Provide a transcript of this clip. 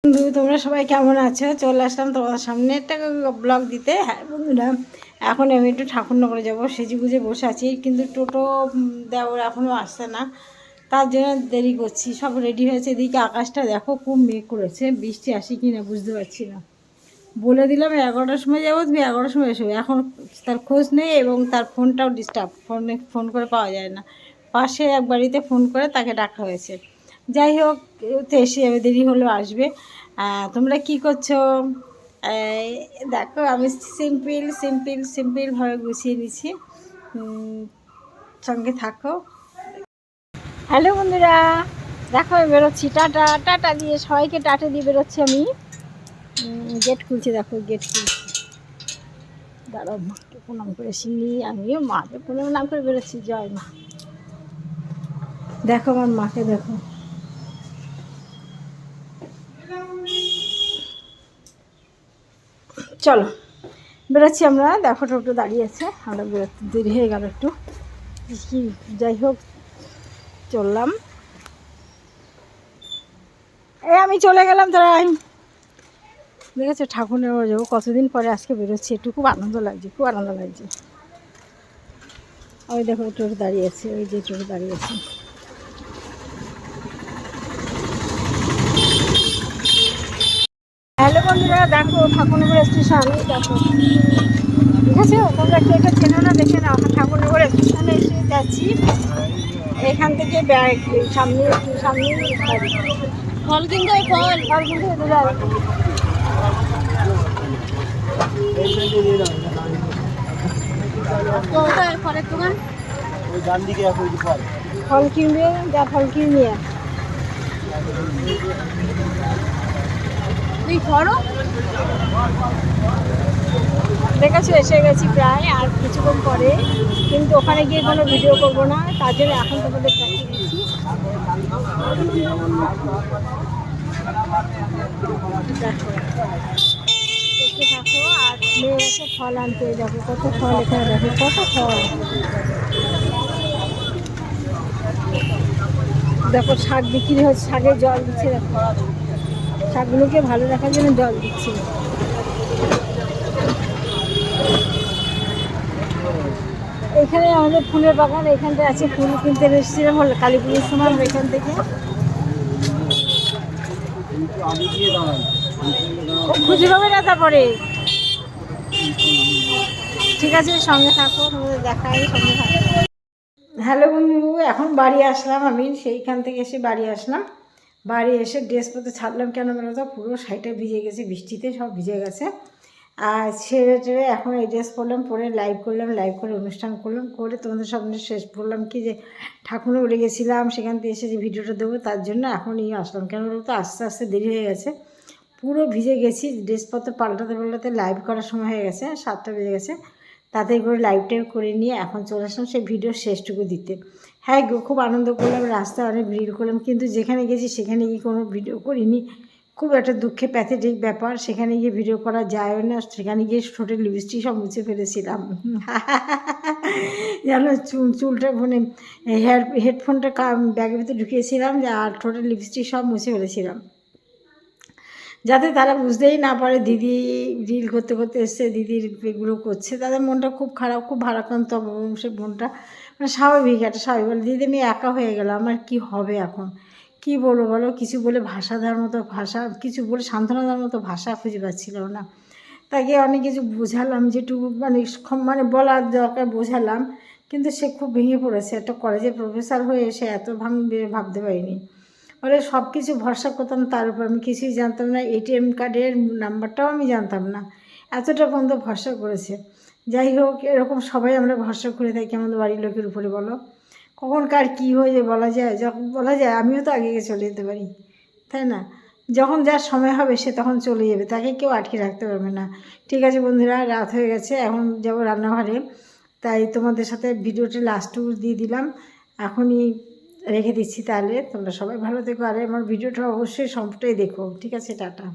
বন্ধু, তোমরা সবাই কেমন আছো? চলে আসলাম তোমাদের সামনে একটা ব্লগ দিতে। হ্যাঁ বন্ধুরা, এখন আমি একটু ঠাকুরনগরে যাবো, সেজে গুজে বসে আছি, কিন্তু টোটো দেওয়ার এখনও আসছে না, তার জন্য দেরি করছি। সব রেডি হয়েছে। এদিকে আকাশটা দেখো, খুব মেঘ করেছে, বৃষ্টি আসে কি না বুঝতে পারছি না। বলে দিলাম 11টার সময় যাবো, তুমি 11টার সময় এসো। এখন তার খোঁজ নেই এবং তার ফোনটাও ডিস্টার্ব, ফোন করে পাওয়া যায় না। পাশে এক বাড়িতে ফোন করে তাকে ডাকা হয়েছে। যাই হোক, তো এসে যাবে, দেরি হলেও আসবে। তোমরা কি করছো? দেখো, আমি সিম্পলভাবে গুছিয়ে নিচ্ছি। সঙ্গে থাকো। হ্যালো বন্ধুরা, দেখো আমি বেরোচ্ছি। টাটা টাটা দিয়ে সবাইকে টাটা দিয়ে বেরোচ্ছি আমি। গেট খুলছি, দেখো গেট খুলছি। দাঁড়াও, মাকে প্রণাম করে শিনি, আমিও মাকে প্রণাম করে বেরোচ্ছি। জয় মা। দেখো আমার মাকে, দেখো। চলো বেরোচ্ছি আমরা। দেখো টোটো দাঁড়িয়ে আছে, আমরা বেরোতে দেরি হয়ে গেল একটু। কি যাই হোক, চললাম। আমি চলে গেলাম। তারা দেখেছো, ঠাকুরের যাবো কতদিন পরে আজকে বেরোচ্ছি, একটু খুব আনন্দ লাগছে, খুব আনন্দ লাগছে। ওই দেখো টোটো দাঁড়িয়ে আছে, ওই যে টোটো দাঁড়িয়ে আছে। হ্যালো বন্ধুরা, দেখো ঠাকুরনগর স্টেশন। দেখো, ঠিক আছে, তোমরা কে কে চেনো না দেখে নাও। ঠাকুরনগর স্টেশনে এসে যাচ্ছি। এখান থেকে সামনে সামনে ফল কিনতে হয়, ফল কিনতে যেতে যায়। ফলের দোকান, ফল কিনবে, যা ফল কিনে তুই ফলও দেখেছো। এসে গেছি প্রায়, আর কিছুক্ষণ পরে, কিন্তু ওখানে গিয়ে কোনো ভিডিও করবো না, তার জন্য এখন তোমাদের দেখিয়ে দিচ্ছি। দেখতে থাকো। আর মেয়ে এসে ফল আনতে, দেখো কত ফল এখানে, দেখো কত ফল। দেখো শাক বিক্রি হচ্ছে, শাকে জল দিচ্ছে। দেখো শাকগুলোকে ভালো রাখার জন্য জল দিচ্ছে। এখানে আমাদের ফুলের বাগান, এখানটা আছে। ফুল কিনতে এসেছিলাম কালী পুজোর সময় আমরা এখান থেকে। খুঁজে পাবে না তারপরে। ঠিক আছে, সঙ্গে থাকো, তোমাদের দেখাই, সঙ্গে থাকো। হ্যালো বন্ধু, এখন বাড়ি আসলাম আমি। সেইখান থেকে এসে বাড়ি আসলাম। বাড়ি এসে ড্রেসপত্র ছাড়লাম, কেন বলো তো, পুরো শাড়িটা ভিজে গেছে, বৃষ্টিতে সব ভিজে গেছে। আর ছেড়ে টেড়ে এখন এই ড্রেস পরলাম, পরে লাইভ করলাম, লাইভ করে অনুষ্ঠান করলাম, করে তোমাদের সামনে শেষ করলাম কি যে ঠাকুরে উড়ে গেছিলাম, সেখান থেকে এসে যে ভিডিওটা দেবো, তার জন্য এখন আসলাম। কেন বলো তো, আস্তে আস্তে দেরি হয়ে গেছে, পুরো ভিজে গেছি। ড্রেসপত্র পাল্টাতে লাইভ করার সময় হয়ে গেছে, 7টা বেজে গেছে। তাতে করে লাইভ টাইভ করে নিয়ে এখন চলে আসলাম সেই ভিডিওর শেষটুকু দিতে। হ্যাঁ গো, খুব আনন্দ করলাম, রাস্তায় অনেক ভিড় করলাম, কিন্তু যেখানে গেছি সেখানে গিয়ে কোনো ভিডিও করিনি। খুব একটা দুঃখে প্যাথেটিক ব্যাপার। সেখানে গিয়ে ভিডিও করা যায় না, সেখানে গিয়ে ঠোঁটের লিপস্টিক সব মুছে ফেলেছিলাম। যেন চুলটা মানে হেডফোনটা ব্যাগের ভিতরে ঢুকিয়েছিলাম, আর ঠোঁটের লিপস্টিক সব মুছে ফেলেছিলাম, যাতে তারা বুঝতেই না পারে দিদি রিল করতে করতে এসছে, দিদির এগুলো করছে। তাদের মনটা খুব খারাপ, খুব ভারাক্রান্ত সে মনটা, মানে স্বাভাবিক, একটা স্বাভাবিক। বলে দিদি আমি একা হয়ে গেলাম, আমার কি হবে এখন, কি বলবো বলো। কিছু বলে ভাষা দেওয়ার মতো ভাষা, কিছু বলে সান্ত্বনা দেওয়ার মতো ভাষা খুঁজে পাচ্ছিল না। তাকে অনেক কিছু বোঝালাম, যেটুকু মানে বলার দরকার বোঝালাম, কিন্তু সে খুব ভেঙে পড়েছে। একটা কলেজের প্রফেসর হয়ে এসে এত ভাঙবে ভাবতে পারিনি। বলে সব কিছু ভরসা করতাম তার উপর, আমি কিছুই জানতাম না, এটিএম কার্ডের নাম্বারটাও আমি জানতাম না, এতটা পর্যন্ত ভরসা করেছে। যাই হোক, এরকম সবাই আমরা ভরসা করে থাকি আমাদের বাড়ির লোকের উপরে। বলো কখন কার কী হয়ে যায় বলা যায়? যখন বলা যায়, আমিও তো আগে চলে যেতে পারি, তাই না? যখন যার সময় হবে সে তখন চলে যাবে, তাকে কেউ আটকে রাখতে পারবে না। ঠিক আছে বন্ধুরা, রাত হয়ে গেছে, এখন যাবো রান্নাঘরে। তাই তোমাদের সাথে ভিডিওটি লাস্টটুকু দিয়ে দিলাম, এখনই রেখে দিচ্ছি। তাহলে তোমরা সবাই ভালো থেকো, আর আমার ভিডিওটা অবশ্যই সম্পূর্ণই দেখো। ঠিক আছে, টাটা।